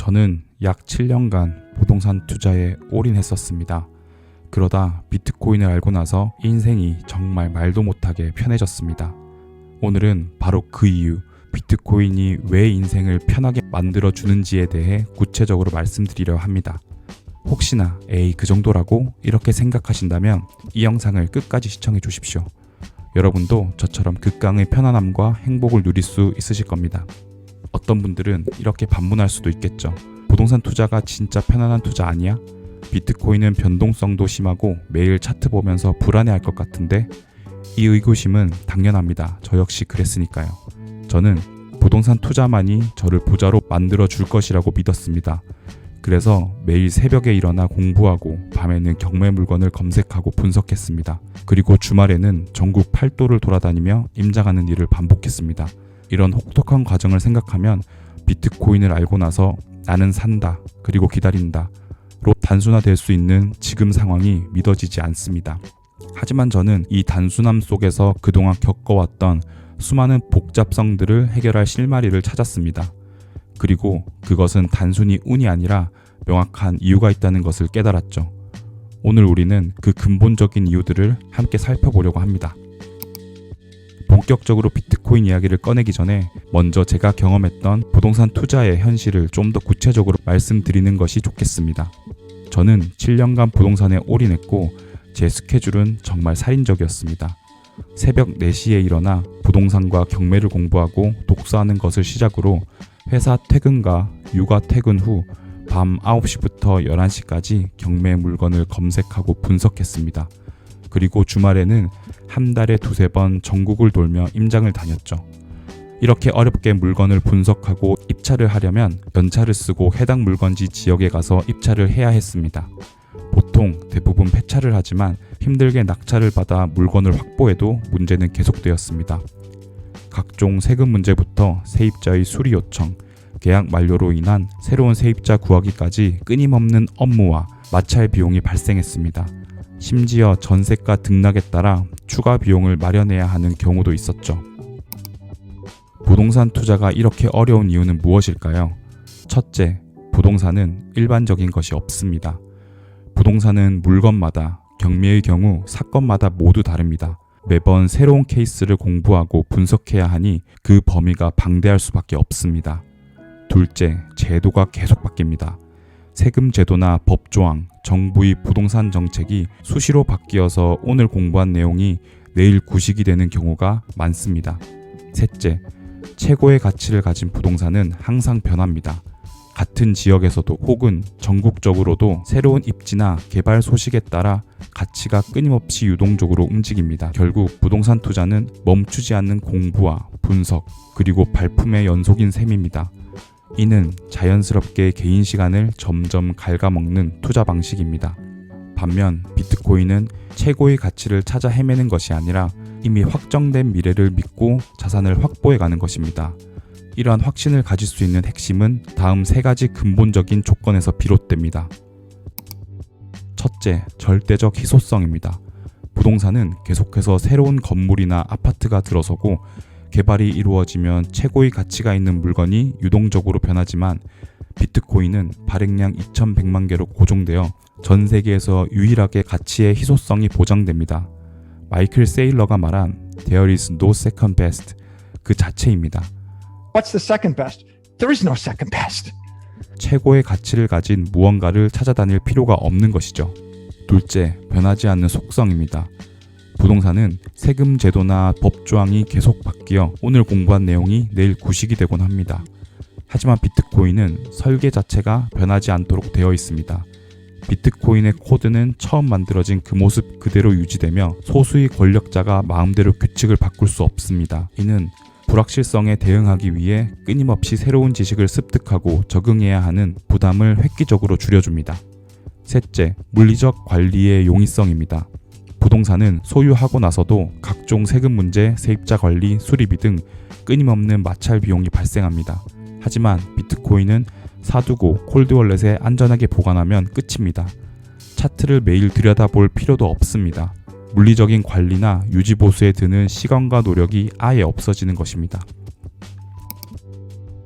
저는 약 7년간 부동산 투자에 올인했었습니다. 그러다 비트코인을 알고 나서 인생이 정말 말도 못하게 편해졌습니다. 오늘은 바로 그 이유, 비트코인이 왜 인생을 편하게 만들어주는지에 대해 구체적으로 말씀드리려 합니다. 혹시나 에이 그 정도라고 이렇게 생각하신다면 이 영상을 끝까지 시청해 주십시오. 여러분도 저처럼 극강의 편안함과 행복을 누릴 수 있으실 겁니다. 어떤 분들은 이렇게 반문할 수도 있겠죠. 부동산 투자가 진짜 편안한 투자 아니야? 비트코인은 변동성도 심하고 매일 차트 보면서 불안해할 것 같은데? 이 의구심은 당연합니다. 저 역시 그랬으니까요. 저는 부동산 투자만이 저를 부자로 만들어 줄 것이라고 믿었습니다. 그래서 매일 새벽에 일어나 공부하고 밤에는 경매 물건을 검색하고 분석했습니다. 그리고 주말에는 전국 8도를 돌아다니며 임장하는 일을 반복했습니다. 이런 혹독한 과정을 생각하면 비트코인을 알고 나서 나는 산다, 그리고 기다린다 로 단순화될 수 있는 지금 상황이 믿어지지 않습니다. 하지만 저는 이 단순함 속에서 그동안 겪어왔던 수많은 복잡성들을 해결할 실마리를 찾았습니다. 그리고 그것은 단순히 운이 아니라 명확한 이유가 있다는 것을 깨달았죠. 오늘 우리는 그 근본적인 이유들을 함께 살펴보려고 합니다. 본격적으로 비트코인 이야기를 꺼내기 전에 먼저 제가 경험했던 부동산 투자의 현실을 좀 더 구체적으로 말씀드리는 것이 좋겠습니다. 저는 7년간 부동산에 올인했고 제 스케줄은 정말 살인적이었습니다. 새벽 4시에 일어나 부동산과 경매를 공부하고 독서하는 것을 시작으로 회사 퇴근과 육아 퇴근 후 밤 9시부터 11시까지 경매 물건을 검색하고 분석했습니다. 그리고 주말에는 한 달에 2-3번 전국을 돌며 임장을 다녔죠. 이렇게 어렵게 물건을 분석하고 입찰을 하려면 연차를 쓰고 해당 물건지 지역에 가서 입찰을 해야 했습니다. 보통 대부분 폐차를 하지만 힘들게 낙찰을 받아 물건을 확보해도 문제는 계속되었습니다. 각종 세금 문제부터 세입자의 수리 요청, 계약 만료로 인한 새로운 세입자 구하기까지 끊임없는 업무와 마찰 비용이 발생했습니다. 심지어 전세가 등락에 따라 추가 비용을 마련해야 하는 경우도 있었죠. 부동산 투자가 이렇게 어려운 이유는 무엇일까요? 첫째, 부동산은 일반적인 것이 없습니다. 부동산은 물건마다, 경매의 경우 사건마다 모두 다릅니다. 매번 새로운 케이스를 공부하고 분석해야 하니 그 범위가 방대할 수밖에 없습니다. 둘째, 제도가 계속 바뀝니다. 세금 제도나 법조항, 정부의 부동산 정책이 수시로 바뀌어서 오늘 공부한 내용이 내일 구식이 되는 경우가 많습니다. 셋째, 최고의 가치를 가진 부동산은 항상 변합니다. 같은 지역에서도 혹은 전국적으로도 새로운 입지나 개발 소식에 따라 가치가 끊임없이 유동적으로 움직입니다. 결국 부동산 투자는 멈추지 않는 공부와 분석, 그리고 발품의 연속인 셈입니다. 이는 자연스럽게 개인 시간을 점점 갉아먹는 투자 방식입니다. 반면 비트코인은 최고의 가치를 찾아 헤매는 것이 아니라 이미 확정된 미래를 믿고 자산을 확보해가는 것입니다. 이러한 확신을 가질 수 있는 핵심은 다음 3가지 근본적인 조건에서 비롯됩니다. 첫째, 절대적 희소성입니다. 부동산은 계속해서 새로운 건물이나 아파트가 들어서고 개발이 이루어지면 최고의 가치가 있는 물건이 유동적으로 변하지만 비트코인은 발행량 2100만 개로 고정되어 전 세계에서 유일하게 가치의 희소성이 보장됩니다. 마이클 세일러가 말한 There is no second best 그 자체입니다. What's the second best? There is no second best. 최고의 가치를 가진 무언가를 찾아다닐 필요가 없는 것이죠. 둘째, 변하지 않는 속성입니다. 부동산은 세금 제도나 법조항이 계속 바뀌어 오늘 공부한 내용이 내일 구식이 되곤 합니다. 하지만 비트코인은 설계 자체가 변하지 않도록 되어 있습니다. 비트코인의 코드는 처음 만들어진 그 모습 그대로 유지되며 소수의 권력자가 마음대로 규칙을 바꿀 수 없습니다. 이는 불확실성에 대응하기 위해 끊임없이 새로운 지식을 습득하고 적응해야 하는 부담을 획기적으로 줄여줍니다. 셋째, 물리적 관리의 용이성입니다. 부동산은 소유하고 나서도 각종 세금 문제, 세입자 관리, 수리비 등 끊임없는 마찰 비용이 발생합니다. 하지만 비트코인은 사두고 콜드월렛에 안전하게 보관하면 끝입니다. 차트를 매일 들여다볼 필요도 없습니다. 물리적인 관리나 유지보수에 드는 시간과 노력이 아예 없어지는 것입니다.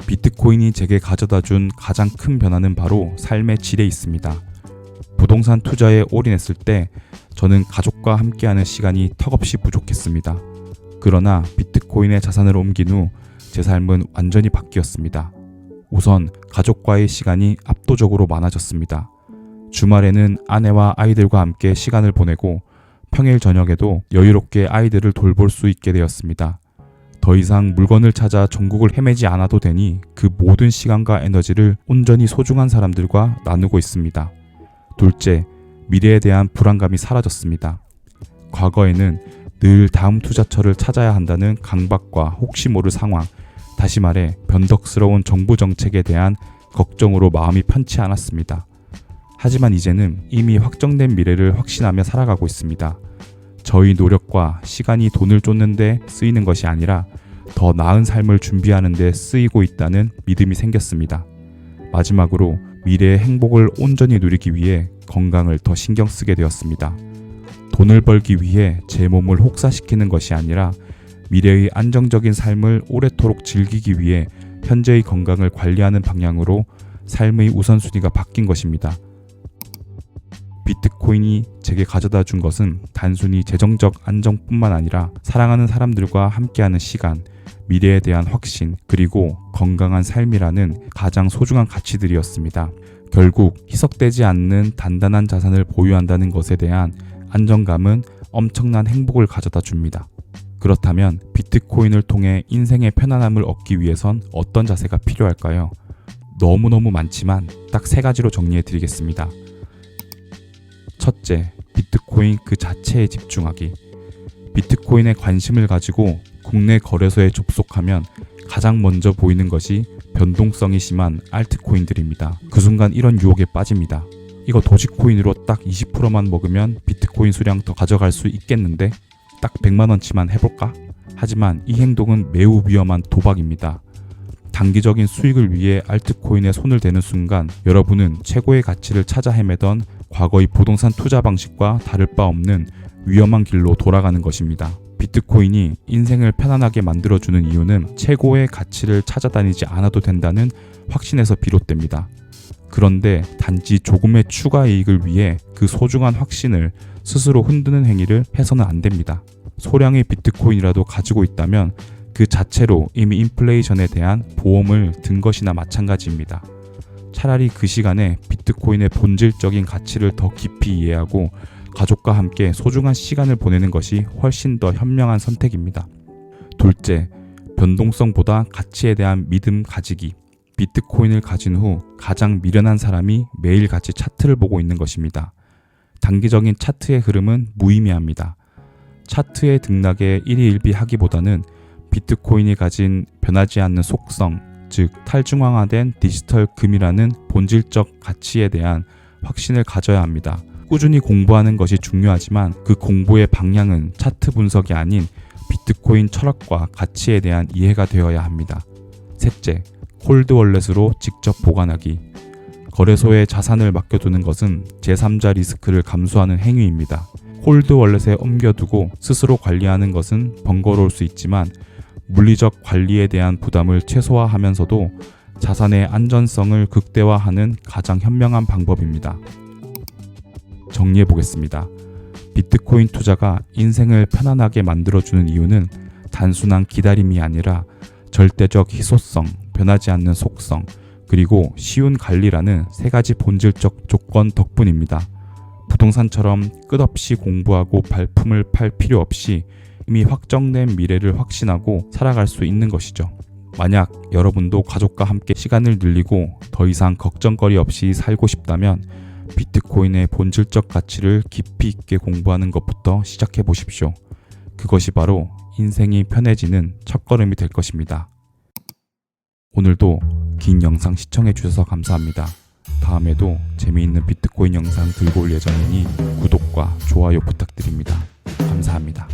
비트코인이 제게 가져다 준 가장 큰 변화는 바로 삶의 질에 있습니다. 부동산 투자에 올인했을 때 저는 가족과 함께하는 시간이 턱없이 부족했습니다. 그러나 비트코인의 자산을 옮긴 후 제 삶은 완전히 바뀌었습니다. 우선 가족과의 시간이 압도적으로 많아졌습니다. 주말에는 아내와 아이들과 함께 시간을 보내고 평일 저녁에도 여유롭게 아이들을 돌볼 수 있게 되었습니다. 더 이상 물건을 찾아 전국을 헤매지 않아도 되니 그 모든 시간과 에너지를 온전히 소중한 사람들과 나누고 있습니다. 둘째, 미래에 대한 불안감이 사라졌습니다. 과거에는 늘 다음 투자처를 찾아야 한다는 강박과 혹시 모를 상황, 다시 말해 변덕스러운 정부 정책에 대한 걱정으로 마음이 편치 않았습니다. 하지만 이제는 이미 확정된 미래를 확신하며 살아가고 있습니다. 저희 노력과 시간이 돈을 쫓는 데 쓰이는 것이 아니라 더 나은 삶을 준비하는 데 쓰이고 있다는 믿음이 생겼습니다. 마지막으로 미래의 행복을 온전히 누리기 위해 건강을 더 신경 쓰게 되었습니다. 돈을 벌기 위해 제 몸을 혹사시키는 것이 아니라 미래의 안정적인 삶을 오래도록 즐기기 위해 현재의 건강을 관리하는 방향으로 삶의 우선순위가 바뀐 것입니다. 비트코인이 제게 가져다 준 것은 단순히 재정적 안정뿐만 아니라 사랑하는 사람들과 함께하는 시간, 미래에 대한 확신, 그리고 건강한 삶이라는 가장 소중한 가치들이었습니다. 결국 희석되지 않는 단단한 자산을 보유한다는 것에 대한 안정감은 엄청난 행복을 가져다 줍니다. 그렇다면 비트코인을 통해 인생의 편안함을 얻기 위해선 어떤 자세가 필요할까요? 너무너무 많지만 딱 3가지로 정리해 드리겠습니다. 첫째, 비트코인 그 자체에 집중하기. 비트코인에 관심을 가지고 국내 거래소에 접속하면 가장 먼저 보이는 것이 변동성이 심한 알트코인들입니다. 그 순간 이런 유혹에 빠집니다. 이거 도지코인으로 딱 20%만 먹으면 비트코인 수량 더 가져갈 수 있겠는데? 딱 100만원치만 해볼까? 하지만 이 행동은 매우 위험한 도박입니다. 단기적인 수익을 위해 알트코인에 손을 대는 순간 여러분은 최고의 가치를 찾아 헤매던 과거의 부동산 투자 방식과 다를 바 없는 위험한 길로 돌아가는 것입니다. 비트코인이 인생을 편안하게 만들어주는 이유는 최고의 가치를 찾아다니지 않아도 된다는 확신에서 비롯됩니다. 그런데 단지 조금의 추가 이익을 위해 그 소중한 확신을 스스로 흔드는 행위를 해서는 안 됩니다. 소량의 비트코인이라도 가지고 있다면 그 자체로 이미 인플레이션에 대한 보험을 든 것이나 마찬가지입니다. 차라리 그 시간에 비트코인의 본질적인 가치를 더 깊이 이해하고 가족과 함께 소중한 시간을 보내는 것이 훨씬 더 현명한 선택입니다. 둘째, 변동성보다 가치에 대한 믿음 가지기. 비트코인을 가진 후 가장 미련한 사람이 매일같이 차트를 보고 있는 것입니다. 단기적인 차트의 흐름은 무의미합니다. 차트의 등락에 일희일비하기보다는 비트코인이 가진 변하지 않는 속성, 즉 탈중앙화된 디지털 금이라는 본질적 가치에 대한 확신을 가져야 합니다. 꾸준히 공부하는 것이 중요하지만 그 공부의 방향은 차트 분석이 아닌 비트코인 철학과 가치에 대한 이해가 되어야 합니다. 셋째, 홀드 월렛으로 직접 보관하기. 거래소에 자산을 맡겨두는 것은 제3자 리스크를 감수하는 행위입니다. 홀드 월렛에 옮겨두고 스스로 관리하는 것은 번거로울 수 있지만 물리적 관리에 대한 부담을 최소화하면서도 자산의 안전성을 극대화하는 가장 현명한 방법입니다. 정리해 보겠습니다. 비트코인 투자가 인생을 편안하게 만들어주는 이유는 단순한 기다림이 아니라 절대적 희소성, 변하지 않는 속성, 그리고 쉬운 관리라는 3가지 본질적 조건 덕분입니다. 부동산처럼 끝없이 공부하고 발품을 팔 필요 없이 이미 확정된 미래를 확신하고 살아갈 수 있는 것이죠. 만약 여러분도 가족과 함께 시간을 늘리고 더 이상 걱정거리 없이 살고 싶다면 비트코인의 본질적 가치를 깊이 있게 공부하는 것부터 시작해 보십시오. 그것이 바로 인생이 편해지는 첫걸음이 될 것입니다. 오늘도 긴 영상 시청해 주셔서 감사합니다. 다음에도 재미있는 비트코인 영상 들고 올 예정이니 구독과 좋아요 부탁드립니다. 감사합니다.